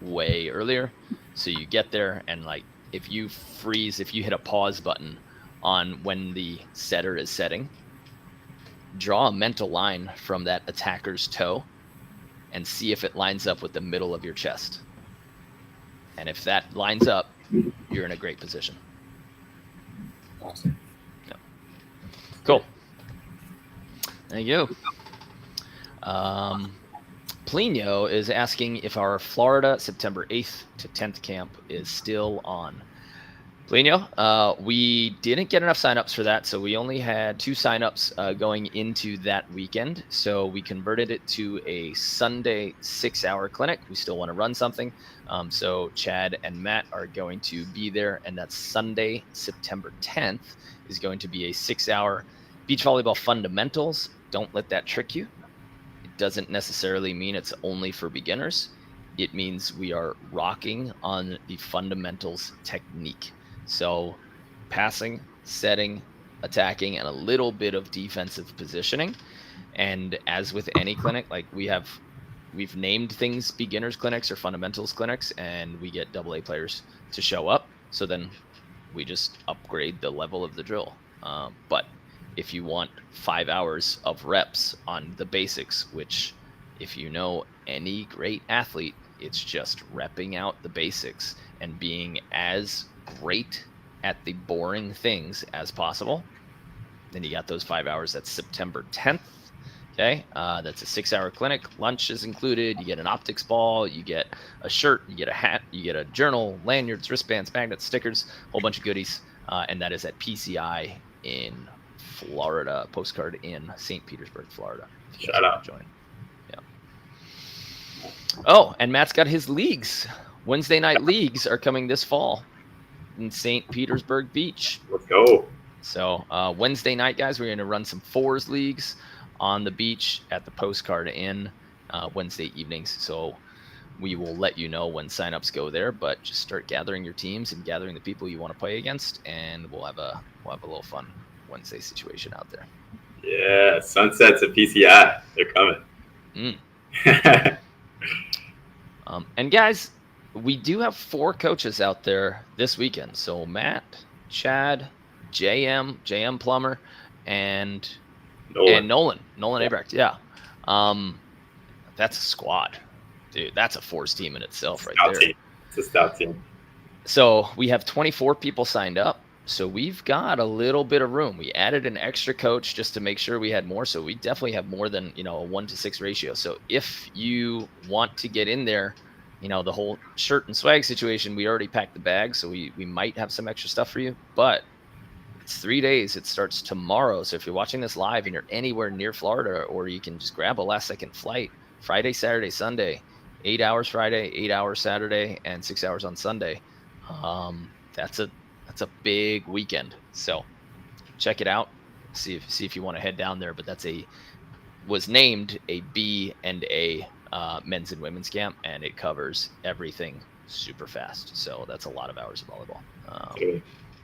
way earlier. So you get there and like if you hit a pause button on when the setter is setting, draw a mental line from that attacker's toe and see if it lines up with the middle of your chest. And if that lines up, you're in a great position. Awesome. Yeah. Cool. Thank you. Plinio is asking if our Florida September 8th to 10th camp is still on. Polino, we didn't get enough signups for that, so we only had 2 signups going into that weekend. So we converted it to a Sunday 6-hour clinic. We still want to run something. So Chad and Matt are going to be there, and that's Sunday, September 10th, is going to be a 6-hour beach volleyball fundamentals. Don't let that trick you. It doesn't necessarily mean it's only for beginners. It means we are rocking on the fundamentals technique. So passing, setting, attacking, and a little bit of defensive positioning. And as with any clinic, like we've named things beginners clinics or fundamentals clinics, and we get AA players to show up. So then we just upgrade the level of the drill. But if you want 5 hours of reps on the basics, which if you know any great athlete, it's just repping out the basics and being as great at the boring things as possible. Then you got those 5 hours. That's September 10th. Okay. That's a 6-hour clinic. Lunch is included. You get an optics ball. You get a shirt. You get a hat. You get a journal, lanyards, wristbands, magnets, stickers, whole bunch of goodies. And that is at PCI in Florida. Postcard in St. Petersburg, Florida. Shout out. Join. Yeah. Oh, and Matt's got his leagues. Wednesday night leagues are coming this fall in St. Petersburg Beach. Let's go. So Wednesday night, guys, we're going to run some 4s leagues on the beach at the Postcard Inn Wednesday evenings. So we will let you know when signups go there, but just start gathering your teams and gathering the people you want to play against, and we'll have a little fun Wednesday situation out there. Yeah, sunsets at PCI. They're coming. And guys, we do have 4 coaches out there this weekend. So Matt, Chad, JM Plummer, and Nolan Abrecht. Yeah. That's a squad. Dude, that's a force team in itself right there. Team. It's a stout team. So we have 24 people signed up. So we've got a little bit of room. We added an extra coach just to make sure we had more. So we definitely have more than, a 1-to-6 ratio. So if you want to get in there, the whole shirt and swag situation, we already packed the bag. So we might have some extra stuff for you, but it's 3 days. It starts tomorrow. So if you're watching this live and you're anywhere near Florida, or you can just grab a last second flight, Friday, Saturday, Sunday, 8 hours Friday, 8 hours Saturday, and 6 hours on Sunday. That's a big weekend. So check it out. See if you want to head down there. But was named a B and A men's and women's camp, and it covers everything super fast. So that's a lot of hours of volleyball.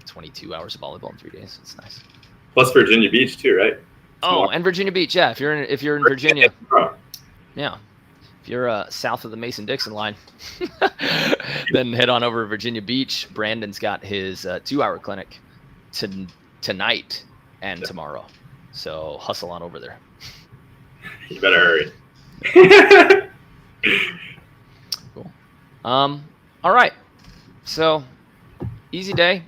22 hours of volleyball in 3 days. It's nice. Plus Virginia Beach too, right? Oh, and Virginia Beach. Yeah, if you're in Virginia. Yeah. If you're south of the Mason-Dixon line, then head on over to Virginia Beach. Brandon's got his 2-hour clinic tonight and tomorrow. So hustle on over there. You better hurry. Cool. All right. So easy day,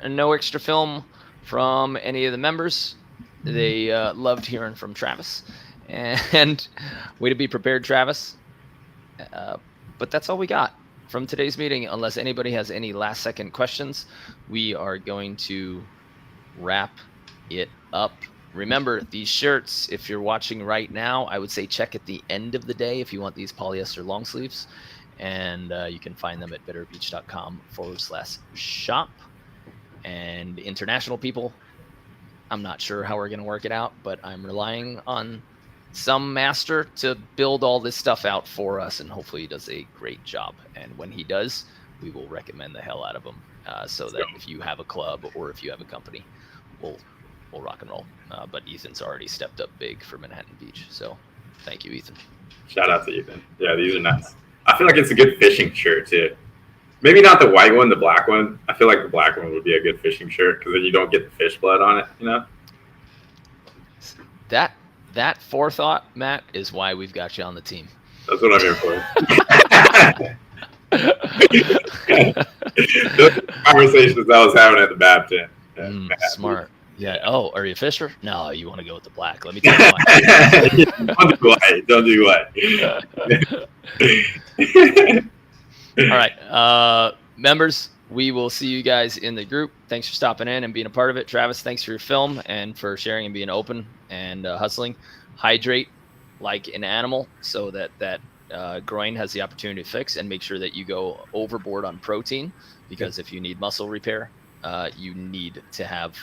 and no extra film from any of the members. They loved hearing from Travis. And way to be prepared, Travis. But that's all we got from today's meeting. Unless anybody has any last-second questions, we are going to wrap it up. Remember, these shirts, if you're watching right now, I would say check at the end of the day if you want these polyester long sleeves. And you can find them at betterbeach.com/shop. And international people, I'm not sure how we're going to work it out, but I'm relying on some master to build all this stuff out for us, and hopefully he does a great job. And when he does, we will recommend the hell out of him, so that if you have a club or if you have a company, we'll rock and roll. But Ethan's already stepped up big for Manhattan Beach, so thank you, Ethan. Shout out to Ethan. Yeah, these are nice. I feel like it's a good fishing shirt too. Maybe not the white one, the black one. I feel like the black one would be a good fishing shirt because then you don't get the fish blood on it, That forethought, Matt, is why we've got you on the team. That's what I'm here for. Those conversations I was having at the Baptist. Smart. Yeah. Oh, are you a fisher? No, you want to go with the black. Let me tell you why. Don't do white. All right. Members, we will see you guys in the group. Thanks for stopping in and being a part of it. Travis, thanks for your film and for sharing and being open and hustling. Hydrate like an animal so that groin has the opportunity to fix, and make sure that you go overboard on protein, because if you need muscle repair, you need to have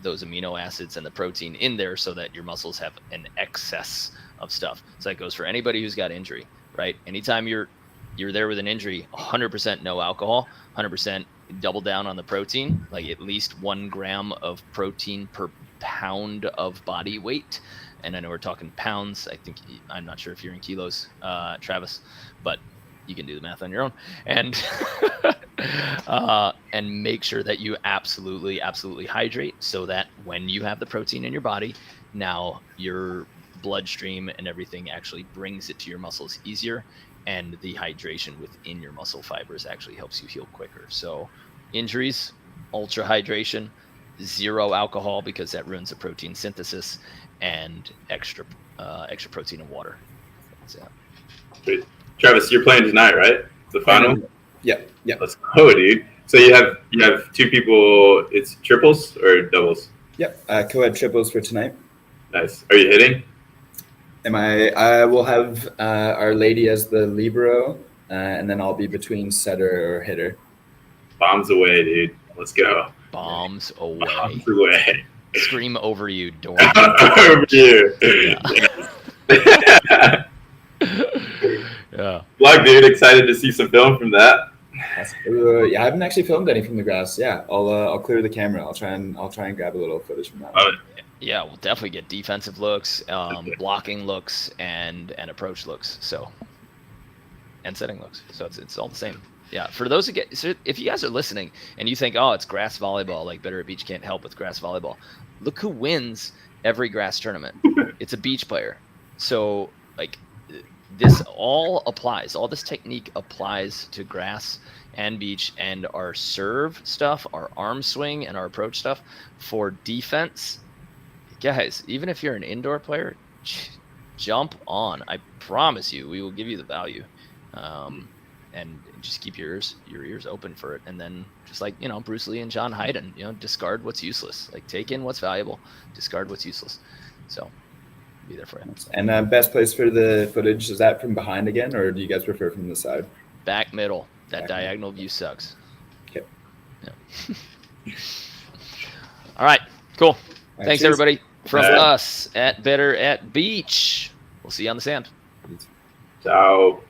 those amino acids and the protein in there so that your muscles have an excess of stuff. So that goes for anybody who's got injury, right? Anytime you're there with an injury, 100% no alcohol, 100% double down on the protein, like at least 1 gram of protein per pound of body weight. And I know we're talking pounds. I'm not sure if you're in kilos, Travis, but you can do the math on your own. And and make sure that you absolutely hydrate, so that when you have the protein in your body, now your bloodstream and everything actually brings it to your muscles easier, and the hydration within your muscle fibers actually helps you heal quicker. So injuries, ultra hydration, 0 alcohol, because that ruins the protein synthesis, and extra protein and water. So. Great. Travis, you're playing tonight, right? The final? Yeah. Let's go, dude. So you have 2 people. It's triples or doubles? Yep. Co-ed triples for tonight. Nice. Are you hitting? I will have Our Lady as the libero, and then I'll be between setter or hitter. Bombs away, dude. Let's go. Bombs away. Bombs away. Scream over you, Dorn. Over you. Yeah. Yeah. Luck, dude. Excited to see some film from that. Yeah, I haven't actually filmed any from the grass. Yeah, I'll clear the camera. I'll try and grab a little footage from that. Yeah, we'll definitely get defensive looks, blocking looks, and approach looks. So, and setting looks. So it's all the same. Yeah. For those who so if you guys are listening and you think, oh, it's grass volleyball, like Better at Beach can't help with grass volleyball. Look who wins every grass tournament. It's a beach player. So like, this all applies. All this technique applies to grass and beach, and our serve stuff, our arm swing, and our approach stuff for defense. Guys, even if you're an indoor player, jump on. I promise you, we will give you the value. And just keep your ears open for it. And then just like, Bruce Lee and John Hayden, discard what's useless. Like, take in what's valuable, discard what's useless. So be there for you. And best place for the footage, is that from behind again, or do you guys prefer from the side? Back middle. That diagonal view sucks. Okay. Yeah. All right. Cool. Thanks, everybody. From us at Better at Beach. We'll see you on the sand. Ciao.